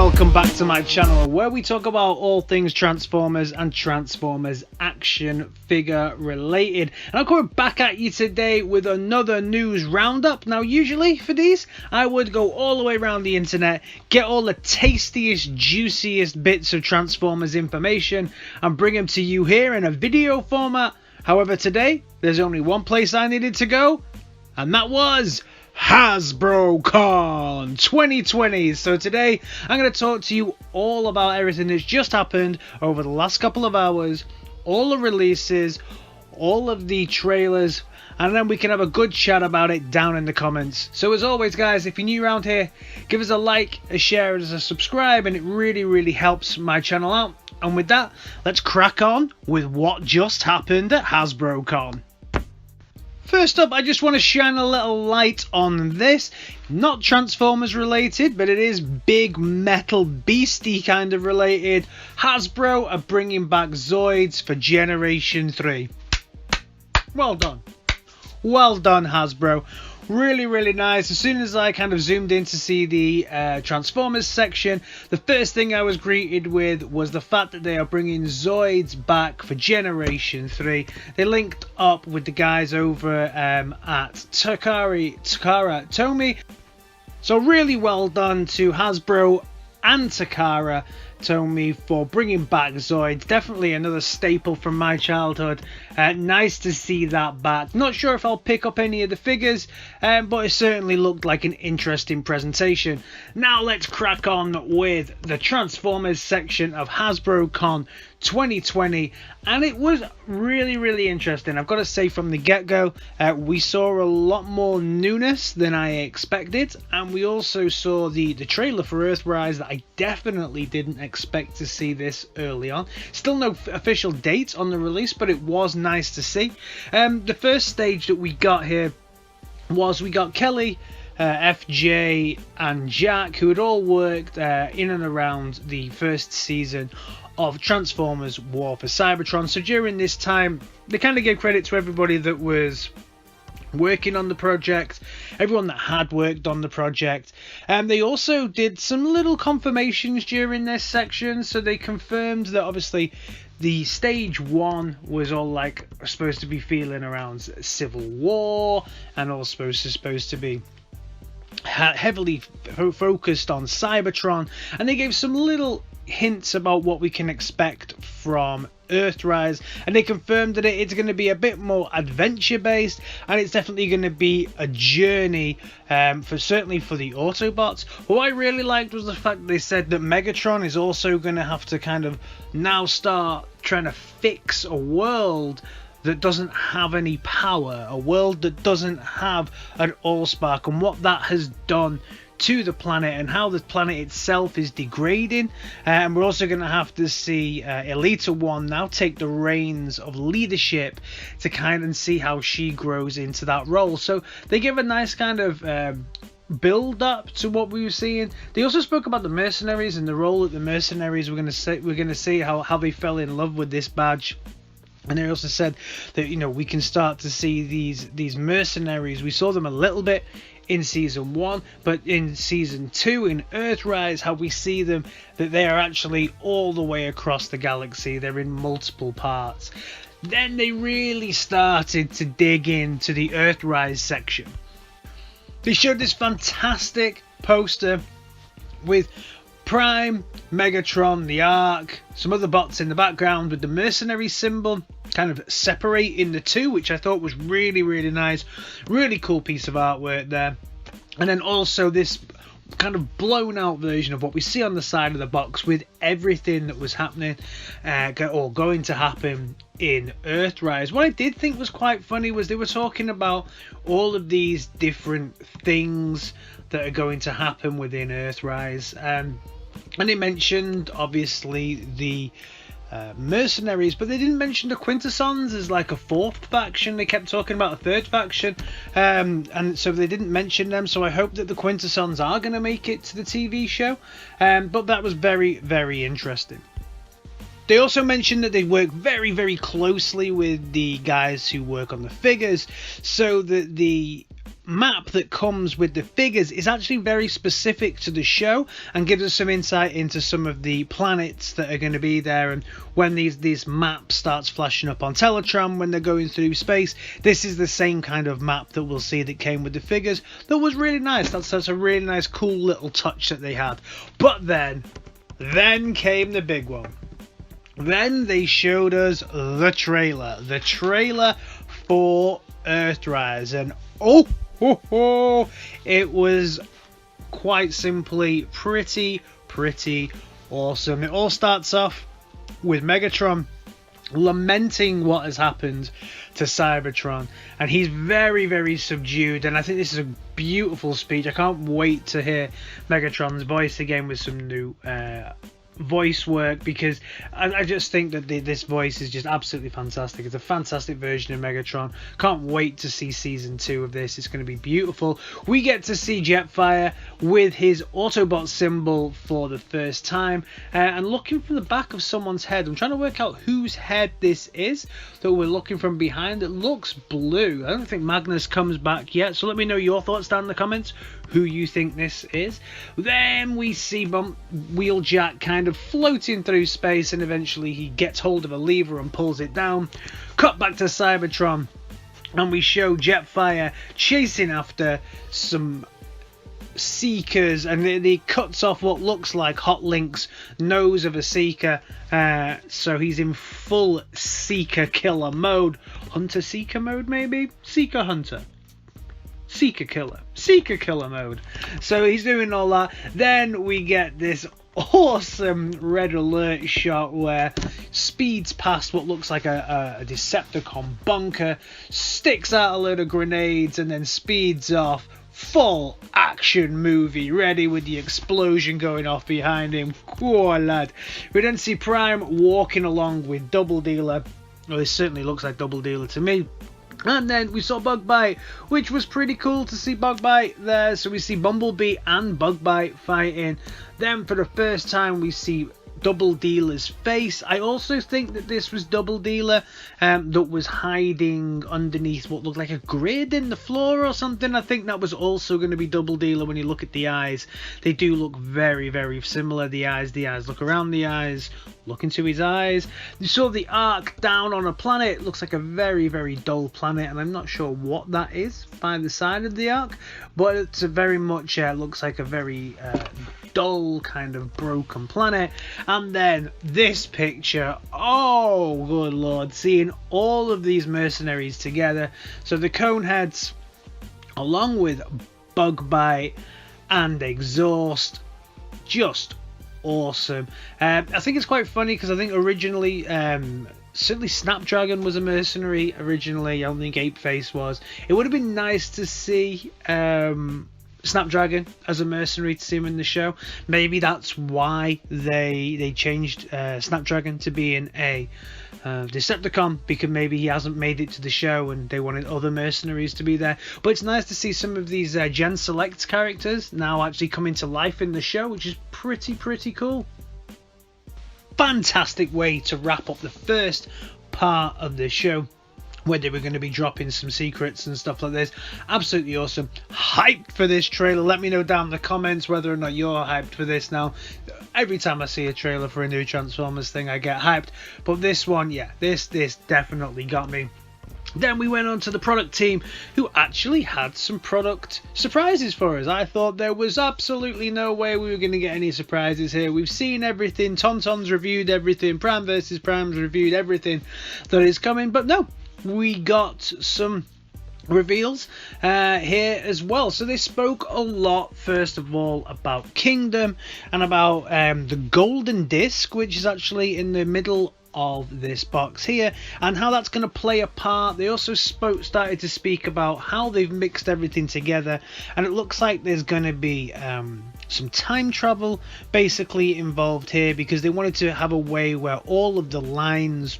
welcome back to my channel where we talk about all things Transformers and Transformers action figure related. And I'm coming back at you today with another news roundup. Now usually for these I would go all the way around the internet, get all the tastiest, juiciest bits of Transformers information and bring them to you here in a video format. However, today there's only one place I needed to go, and that was HasbroCon 2020. So today I'm going to talk to you all about everything that's just happened over the last couple of hours, all the releases, all of the trailers, and then we can have a good chat about it down in the comments. So as always guys, if you're new around here, give us a like, a share, and a subscribe, and it really helps my channel out. And with that, let's crack on with what just happened at HasbroCon. First up, I just want to shine a little light on this. Not Transformers related, but it is big metal beastie kind of related. Hasbro are bringing back Zoids for Generation 3. Well done. Well done, Hasbro. Really nice. As soon as I kind of zoomed in to see the Transformers section, the first thing I was greeted with was the fact that they are bringing Zoids back for Generation 3. They linked up with the guys over at Takara Tomy. So really well done to Hasbro and Takara Tomy for bringing back Zoids. Definitely another staple from my childhood. Nice to see that back. Not sure if I'll pick up any of the figures, but it certainly looked like an interesting presentation. Now let's crack on with the Transformers section of HasbroCon 2020, and it was really interesting. I've got to say, from the get-go, we saw a lot more newness than I expected, and we also saw the trailer for Earthrise that I definitely didn't expect to see this early on. Still no official date on the release, but it was nice to see. The first stage that we got here was we got Kelly, FJ and Jack, who had all worked in and around the first season of Transformers War for Cybertron. So during this time they kind of gave credit to everybody that was working on the project, everyone that had worked on the project, and they also did some little confirmations during this section. So they confirmed that obviously the stage 1 was all like supposed to be feeling around Civil War and all supposed to be heavily focused on Cybertron, and they gave some little hints about what we can expect from Earthrise, and they confirmed that it's going to be a bit more adventure based, and it's definitely going to be a journey certainly for the Autobots. What I really liked was the fact that they said that Megatron is also going to have to kind of now start trying to fix a world that doesn't have any power, a world that doesn't have an Allspark, and what that has done to the planet and how the planet itself is degrading. And we're also going to have to see Elita 1 now take the reins of leadership to kind of see how she grows into that role. So they give a nice kind of build up to what we were seeing. They also spoke about the mercenaries and the role that the mercenaries were going to see how they fell in love with this badge. And they also said that, you know, we can start to see these mercenaries. We saw them a little bit in season 1, but in season 2 in Earthrise, how we see them, that they are actually all the way across the galaxy. They're in multiple parts. Then they really started to dig into the Earthrise section. They showed this fantastic poster with Prime, Megatron, the Ark, some other bots in the background with the mercenary symbol kind of separating the two, which I thought was really nice. Really cool piece of artwork there. And then also this kind of blown out version of what we see on the side of the box with everything that was happening or going to happen in Earthrise. What I did think was quite funny was they were talking about all of these different things that are going to happen within Earthrise, and they mentioned obviously the mercenaries, but they didn't mention the Quintessons as like a fourth faction. They kept talking about a third faction, and so they didn't mention them. So I hope that the Quintessons are going to make it to the TV show, but that was very interesting. They also mentioned that they work very, very closely with the guys who work on the figures, so that the map that comes with the figures is actually very specific to the show and gives us some insight into some of the planets that are going to be there. And when these maps starts flashing up on Teletron when they're going through space, this is the same kind of map that we'll see that came with the figures. That was really nice. That's a really nice, cool little touch that they had. But then came the big one. Then they showed us the trailer for Earthrise, and it was quite simply pretty awesome. It all starts off with Megatron lamenting what has happened to Cybertron, and he's very subdued, and I think this is a beautiful speech. I can't wait to hear Megatron's voice again with some new voice work, because I just think that this voice is just absolutely fantastic. It's a fantastic version of Megatron. Can't wait to see season 2 of this. It's going to be beautiful. We get to see Jetfire with his Autobot symbol for the first time, and looking from the back of someone's head. I'm trying to work out whose head this is that we're looking from behind. It looks blue. I don't think Magnus comes back yet, so let me know your thoughts down in the comments, who you think this is. Then we see Wheeljack kind of floating through space, and eventually he gets hold of a lever and pulls it down. Cut back to Cybertron, and we show Jetfire chasing after some Seekers, and he cuts off what looks like Hot Link's nose of a Seeker, so he's in full Seeker killer mode. Hunter Seeker mode, maybe? Seeker Hunter. Seeker killer mode. So he's doing all that. Then we get this awesome red alert shot where speeds past what looks like a Decepticon bunker, sticks out a load of grenades, and then speeds off. Full action movie ready with the explosion going off behind him. Cool lad. We then see Prime walking along with Double Dealer. Well, this certainly looks like Double Dealer to me. And then we saw Bugbite, which was pretty cool to see Bugbite there. So we see Bumblebee and Bugbite fighting. Then for the first time we see Double Dealer's face. I also think that this was Double Dealer that was hiding underneath what looked like a grid in the floor or something. I think that was also going to be Double Dealer. When you look at the eyes, they do look very similar. The eyes look around the eyes, look into his eyes. You saw the arc down on a planet. It looks like a very dull planet, and I'm not sure what that is by the side of the arc, but it's a very much looks like a very dull kind of broken planet. And then this picture, oh good lord, seeing all of these mercenaries together. So the Coneheads along with Bugbite and Exhaust, just awesome. I think it's quite funny because I think originally certainly Snapdragon was a mercenary originally. I don't think Apeface was. It would have been nice to see Snapdragon as a mercenary, to see him in the show. Maybe that's why they changed Snapdragon to being a Decepticon, because maybe he hasn't made it to the show and they wanted other mercenaries to be there. But it's nice to see some of these Gen Select characters now actually coming to life in the show, which is pretty cool. Fantastic way to wrap up the first part of the show, where they were going to be dropping some secrets and stuff like this. Absolutely awesome. Hyped for this trailer. Let me know down in the comments whether or not you're hyped for this now. Every time I see a trailer for a new Transformers thing, I get hyped. But this one, yeah, this definitely got me. Then we went on to the product team, who actually had some product surprises for us. I thought there was absolutely no way we were going to get any surprises here. We've seen everything. Tauntaun's reviewed everything. Prime vs. Prime's reviewed everything that is coming. But no, we got some reveals here as well. So they spoke a lot, first of all, about Kingdom and about the golden disc, which is actually in the middle of this box here, and how that's going to play a part. They also started to speak about how they've mixed everything together, and it looks like there's going to be some time travel basically involved here, because they wanted to have a way where all of the lines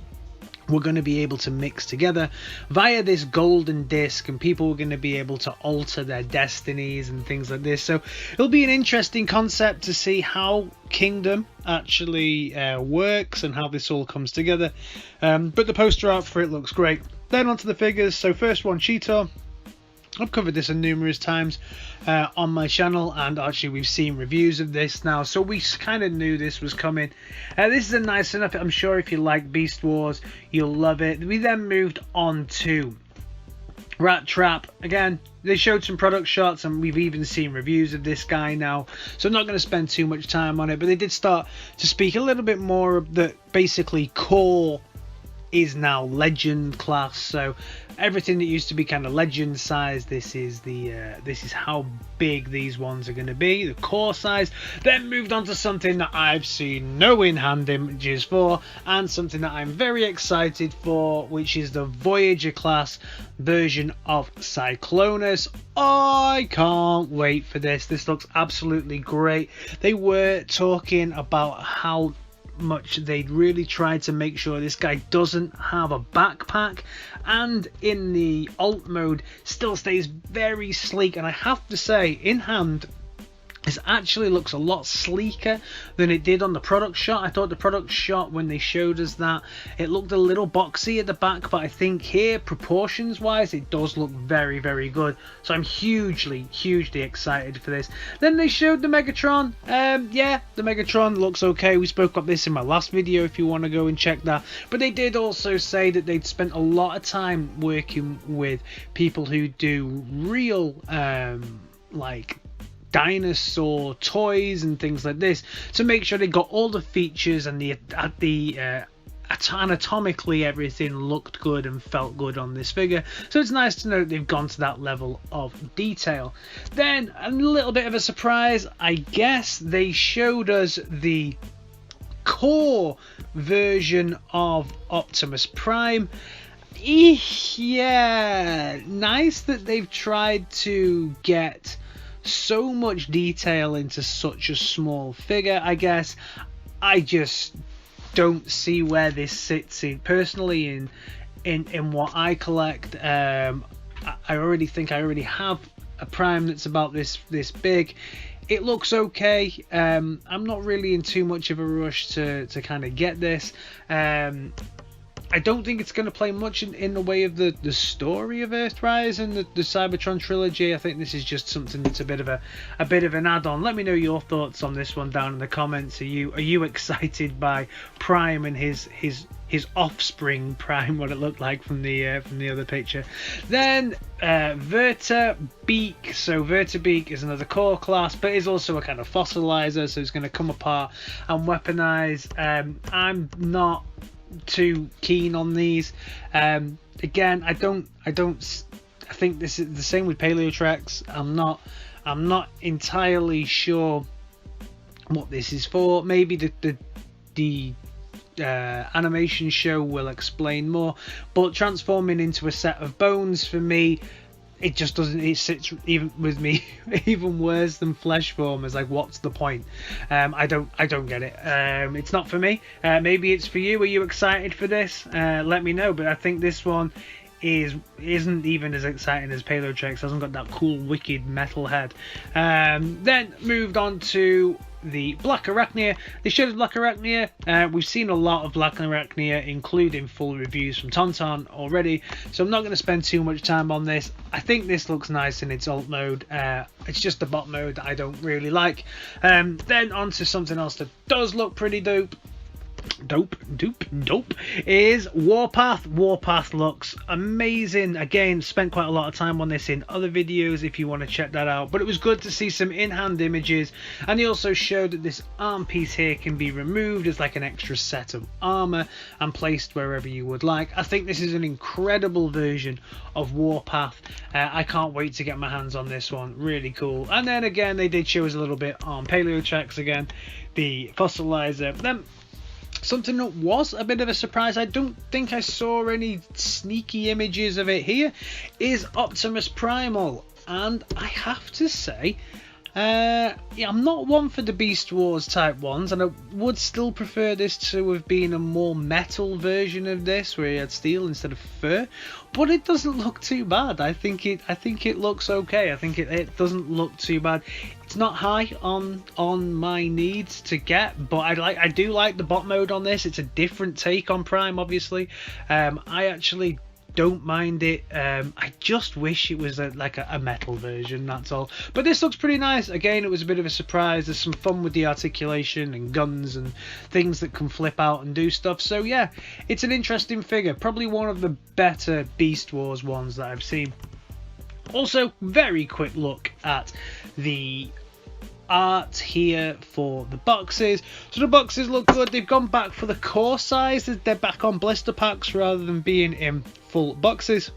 were going to be able to mix together via this golden disc, and people were going to be able to alter their destinies and things like this. So it'll be an interesting concept to see how Kingdom actually works and how this all comes together. But the poster art for it looks great. Then onto the figures. So first one, Cheetor. I've covered this numerous times on my channel, and actually we've seen reviews of this now, so we kind of knew this was coming. This is a nice enough, I'm sure if you like Beast Wars you'll love it. We then moved on to Rat Trap. Again, they showed some product shots and we've even seen reviews of this guy now, so I'm not going to spend too much time on it, but they did start to speak a little bit more of the basically core is now legend class. So everything that used to be kind of legend size, this is how big these ones are going to be, the core size. Then moved on to something that I've seen no in-hand images for, and something that I'm very excited for, which is the Voyager class version of Cyclonus. I can't wait for this. This looks absolutely great. They were talking about how much they'd really tried to make sure this guy doesn't have a backpack, and in the alt mode still stays very sleek, and I have to say in hand this actually looks a lot sleeker than it did on the product shot. I thought the product shot, when they showed us that, it looked a little boxy at the back, but I think here, proportions wise, it does look very, very good. So I'm hugely excited for this. Then they showed the Megatron. Yeah, the Megatron looks okay. We spoke about this in my last video if you want to go and check that. But they did also say that they'd spent a lot of time working with people who do real like dinosaur toys and things like this to make sure they got all the features and the anatomically everything looked good and felt good on this figure. So it's nice to know that they've gone to that level of detail. Then a little bit of a surprise, I guess, they showed us the core version of Optimus Prime. Yeah, nice that they've tried to get so much detail into such a small figure. I guess I just don't see where this sits in personally in what I collect. I already think I already have a Prime that's about this big. It looks okay. I'm not really in too much of a rush to kind of get this. I don't think it's going to play much in the way of the story of Earthrise and the Cybertron trilogy. I think this is just something that's a bit of an add-on. Let me know your thoughts on this one down in the comments. Are you excited by Prime and his offspring Prime, what it looked like from the other picture? Then VERTABEAK. So VERTABEAK is another core class, but is also a kind of fossilizer, so it's going to come apart and weaponize. I'm not too keen on these. Again, I think this is the same with Paleotrex. I'm not entirely sure what this is for. Maybe the animation show will explain more, but transforming into a set of bones, for me, it just doesn't, it sits even with me even worse than flesh form. Is like, what's the point? I don't get it. It's not for me. Maybe it's for you. Are you excited for this? Let me know. But I think this one isn't even as exciting as Paleotrex. Hasn't got that cool wicked metal head. Then moved on to the Black Arachnia. They showed us Black Arachnia. We've seen a lot of Black Arachnia, including full reviews from Tauntaun already, so I'm not going to spend too much time on this. I think this looks nice in its alt mode. It's just the bot mode that I don't really like. Then on to something else that does look pretty dope is Warpath. Warpath looks amazing. Again, spent quite a lot of time on this in other videos if you want to check that out, but it was good to see some in-hand images, and they also showed that this arm piece here can be removed as like an extra set of armor and placed wherever you would like. I think this is an incredible version of Warpath. I can't wait to get my hands on this one. Really cool. And then again, they did show us a little bit on Paleotrex again, the fossilizer. Then something that was a bit of a surprise, I don't think I saw any sneaky images of it here, is Optimus Primal. And I have to say, Yeah, I'm not one for the Beast Wars type ones, and I would still prefer this to have been a more metal version of this, where you had steel instead of fur. But it doesn't look too bad. I think it looks okay. I think it doesn't look too bad. It's not high on my needs to get, but I do like the bot mode on this. It's a different take on Prime, obviously. I actually don't mind it. I just wish it was like a metal version, that's all. But this looks pretty nice. Again, it was a bit of a surprise. There's some fun with the articulation and guns and things that can flip out and do stuff. So yeah, it's an interesting figure. Probably one of the better Beast Wars ones that I've seen. Also, very quick look at the art here for the boxes. So the boxes look good. They've gone back for the core size. They're back on blister packs rather than being in full boxes.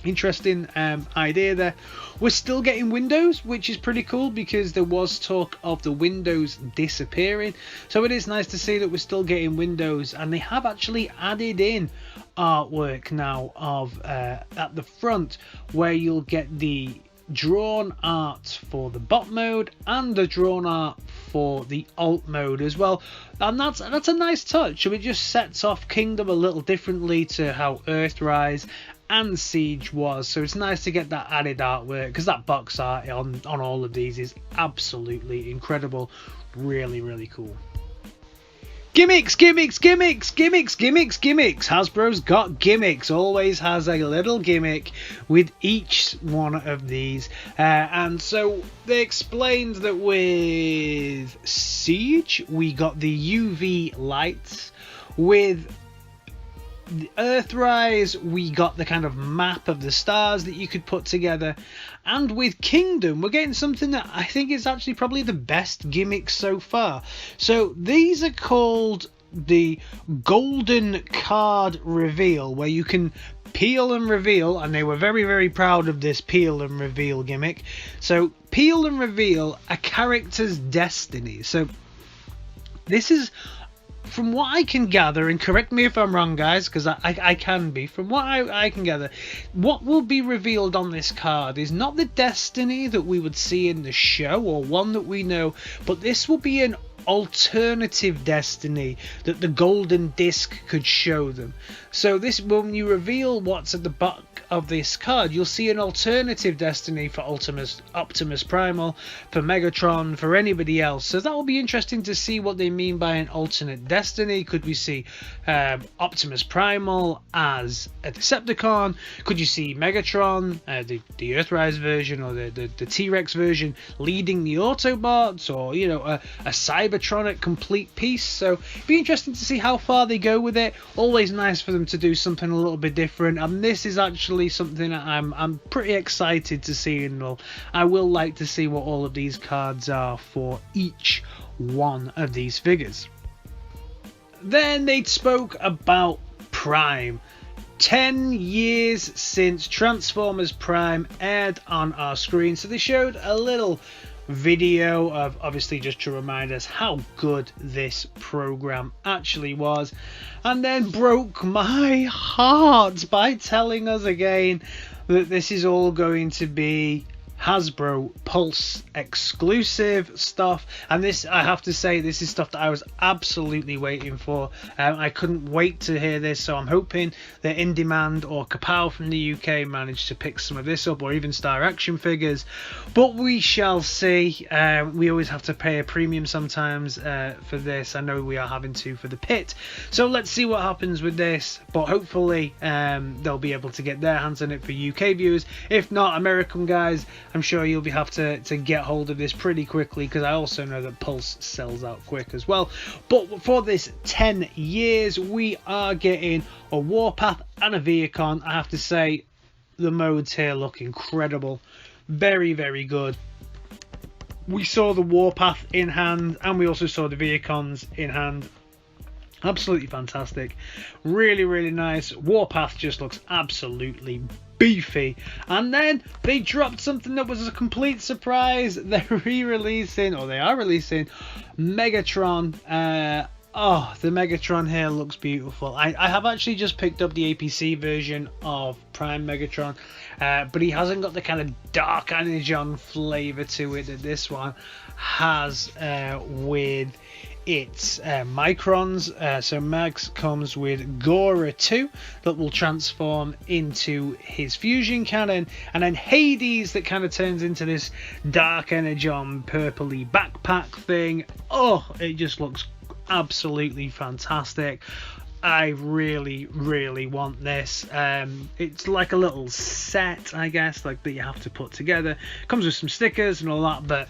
Interesting idea there. We're still getting windows, which is pretty cool because there was talk of the windows disappearing. So it is nice to see that we're still getting windows, and they have actually added in artwork now of at the front, where you'll get the drawn art for the bot mode and the drawn art for the alt mode as well, and that's a nice touch. So it just sets off Kingdom a little differently to how Earthrise and Siege was. So it's nice to get that added artwork, because that box art on all of these is absolutely incredible. Really cool. Gimmicks, gimmicks, gimmicks, gimmicks, gimmicks, gimmicks. Hasbro's got gimmicks. Always has a little gimmick with each one of these. And so they explained that with Siege, we got the UV lights. With the Earthrise, we got the kind of map of the stars that you could put together. And with Kingdom, we're getting something that I think is actually probably the best gimmick so far. So these are called the Golden Card Reveal, where you can peel and reveal, and they were very proud of this peel and reveal gimmick. So peel and reveal a character's destiny. So this is, from what I can gather, and correct me if I'm wrong, guys, because I can be, from what I can gather, what will be revealed on this card is not the destiny that we would see in the show, or one that we know, but this will be an alternative destiny that the golden disc could show them. So this, when you reveal what's at the back of this card, you'll see an alternative destiny for Optimus Primal, for Megatron, for anybody else. So that will be interesting to see what they mean by an alternate destiny. Could we see Optimus Primal as a Decepticon? Could you see Megatron, the Earthrise version, or the T-Rex version, leading the Autobots, or a Cybertronic complete piece? So it'd be interesting to see how far they go with it. Always nice for them to do something a little bit different, and this is actually something that I'm pretty excited to see, and I will like to see what all of these cards are for each one of these figures. Then they spoke about Prime. 10 years since Transformers Prime aired on our screen, so they showed a little video of, obviously just to remind us how good this program actually was, and then broke my heart by telling us again that this is all going to be Hasbro Pulse exclusive stuff. And this, I have to say, this is stuff that I was absolutely waiting for. I couldn't wait to hear this, so I'm hoping that In Demand or Kapow from the UK managed to pick some of this up, or even Star Action Figures, but we shall see. We always have to pay a premium sometimes for this. I know we are having to for the pit, so let's see what happens with this, but hopefully they'll be able to get their hands on it for UK viewers. If not, American guys, I'm sure you'll have to get hold of this pretty quickly, because I also know that Pulse sells out quick as well. But for this 10 years, we are getting a Warpath and a Viacon. I have to say, the modes here look incredible. Very good. We saw the Warpath in hand, and we also saw the Viacons in hand. Absolutely fantastic. Really nice. Warpath just looks absolutely beefy. And then they dropped something that was a complete surprise. They're re-releasing, or they are releasing, Megatron. The Megatron here looks beautiful. I have actually just picked up the APC version of Prime Megatron, but he hasn't got the kind of dark energon flavour to it that this one has with its microns. So Max comes with Gora 2 that will transform into his fusion cannon, and then Hades that kind of turns into this dark energon purpley backpack thing. Oh, it just looks absolutely fantastic. I really want this. It's like a little set, I guess, like that you have to put together. Comes with some stickers and all that, but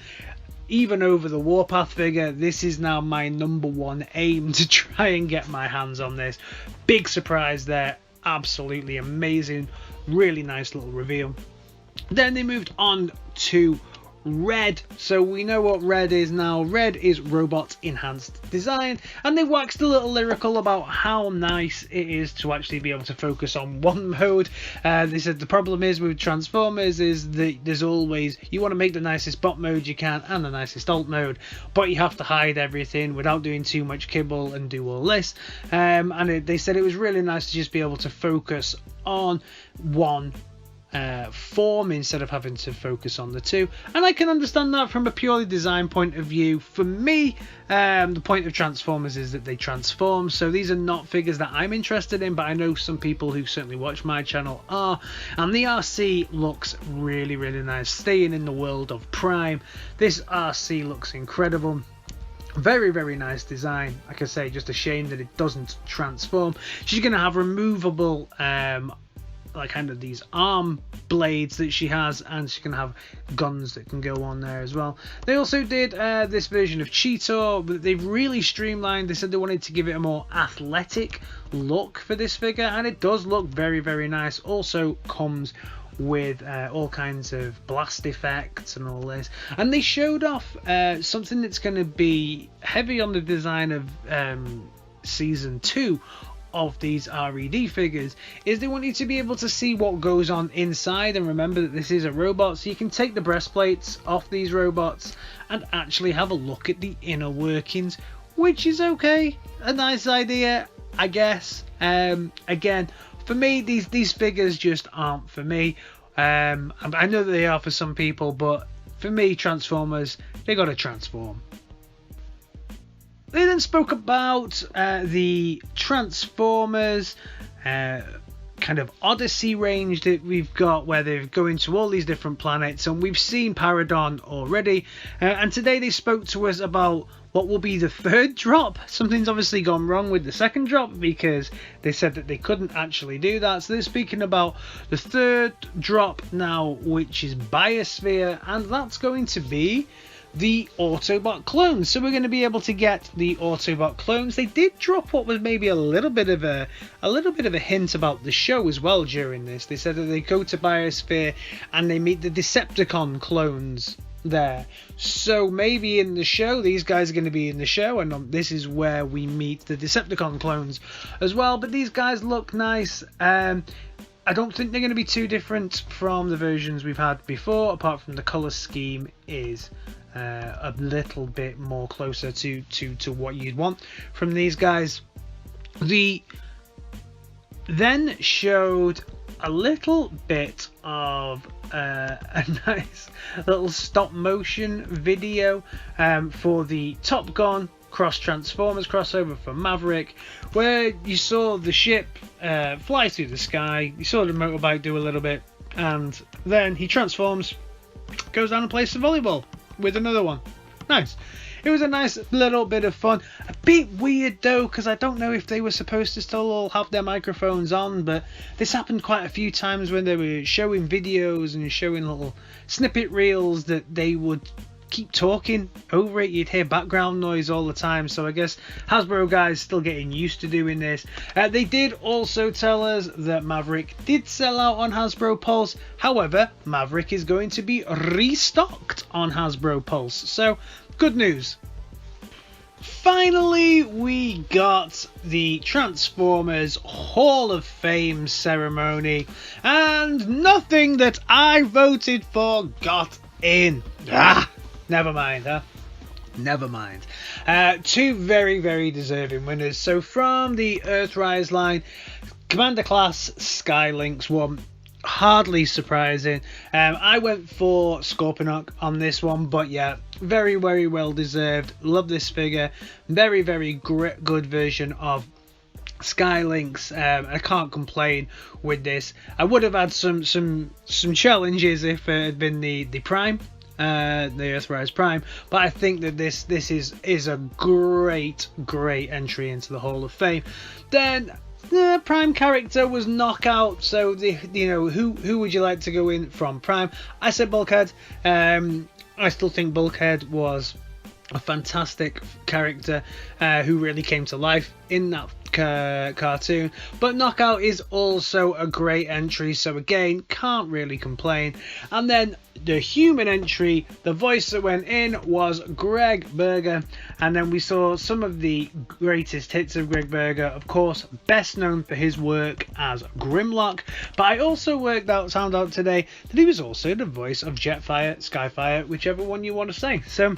even over the Warpath figure, this is now my #1 aim to try and get my hands on this. Big surprise there, absolutely amazing, really nice little reveal. Then they moved on to Red. So we know what Red is now. Red is Robot Enhanced Design, and they waxed a little lyrical about how nice it is to actually be able to focus on one mode. They said the problem is with Transformers is that there's always, you want to make the nicest bot mode you can and the nicest alt mode, but you have to hide everything without doing too much kibble and do all this. They said it was really nice to just be able to focus on one form instead of having to focus on the two, and I can understand that from a purely design point of view. For me, the point of Transformers is that they transform, so these are not figures that I'm interested in, but I know some people who certainly watch my channel are, and the RC looks really nice. Staying in the world of Prime, this RC looks incredible. Very nice design. Like I say, just a shame that it doesn't transform. She's going to have removable like kind of these arm blades that she has, and she can have guns that can go on there as well. They also did this version of Cheetor, but they've really streamlined. They said they wanted to give it a more athletic look for this figure, and it does look very nice. Also comes with all kinds of blast effects and all this, and they showed off something that's going to be heavy on the design of season 2 of these RED figures, is they want you to be able to see what goes on inside. And remember that this is a robot, so you can take the breastplates off these robots and actually have a look at the inner workings, which is okay, a nice idea, I guess. Again, for me, these figures just aren't for me. I know that they are for some people, but for me, Transformers, they gotta transform. They then spoke about the Transformers kind of Odyssey range that we've got, where they're going to all these different planets, and we've seen Paradon already, and today they spoke to us about what will be the third drop. Something's obviously gone wrong with the second drop, because they said that they couldn't actually do that, so they're speaking about the third drop now, which is Biosphere, and that's going to be the Autobot clones. So we're going to be able to get the Autobot clones. They did drop what was maybe a little bit of a hint about the show as well during this. They said that they go to Biosphere and they meet the Decepticon clones there. So maybe in the show, these guys are going to be in the show, and this is where we meet the Decepticon clones as well. But these guys look nice. I don't think they're going to be too different from the versions we've had before, apart from the colour scheme is a little bit more closer to what you'd want from these guys. They then showed a little bit of a nice little stop motion video for the Top Gun Cross Transformers crossover for Maverick, where you saw the ship fly through the sky, you saw the motorbike do a little bit, and then he transforms, goes down and plays some volleyball with another one. Nice. It was a nice little bit of fun. A bit weird though, because I don't know if they were supposed to still all have their microphones on, but this happened quite a few times when they were showing videos and showing little snippet reels, that they would keep talking over it. You'd hear background noise all the time, so I guess Hasbro guys still getting used to doing this. They did also tell us that Maverick did sell out on Hasbro Pulse. However, Maverick is going to be restocked on Hasbro Pulse, so good news. Finally, we got the Transformers Hall of Fame ceremony, and nothing that I voted for got in. Never mind, huh? Never mind. Two very deserving winners. So from the Earthrise line, Commander Class Skylynx won. hardly surprising. I went for Scorponok on this one, but yeah, very well deserved. Love this figure. Very good version of Skylynx. I can't complain with this. I would have had some challenges if it had been the Prime, the Earthrise Prime, but I think that this is a great entry into the Hall of Fame. Then the Prime character was Knockout, so who would you like to go in from Prime? I said Bulkhead. I still think Bulkhead was a fantastic character who really came to life in that cartoon, but Knockout is also a great entry, so again, can't really complain. And then the human entry, the voice that went in was GREGG BERGER, and then we saw some of the greatest hits of GREGG BERGER, of course, best known for his work as Grimlock, but I also found out today that he was also the voice of Jetfire, Skyfire, whichever one you want to say. So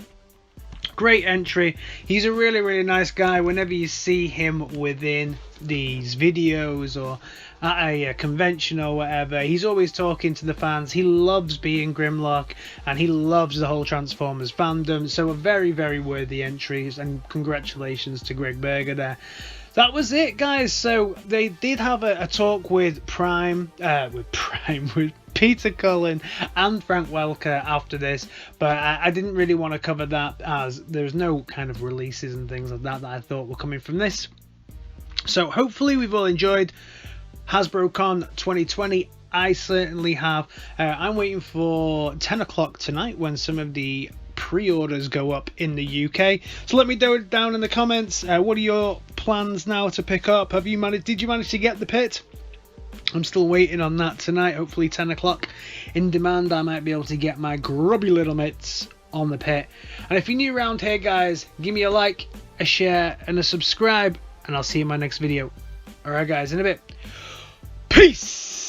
great entry. He's a really nice guy. Whenever you see him within these videos or at a convention or whatever, he's always talking to the fans. He loves being Grimlock and he loves the whole Transformers fandom. So a very with entries, and congratulations to GREGG BERGER there. That was it, guys. So they did have a talk with with Peter Cullen and Frank Welker after this, but I didn't really want to cover that as there's no kind of releases and things like that I thought were coming from this. So hopefully we've all enjoyed HasbroCon 2020. I certainly have. I'm waiting for 10 o'clock tonight when some of the pre-orders go up in the UK. So let me know down in the comments, what are your plans now to pick up? Did you manage to get the pit? I'm still waiting on that tonight. Hopefully 10 o'clock in demand, I might be able to get my grubby little mitts on the pit. And if you're new around here, guys, give me a like, a share and a subscribe, and I'll see you in my next video. Alright guys, in a bit. Peace!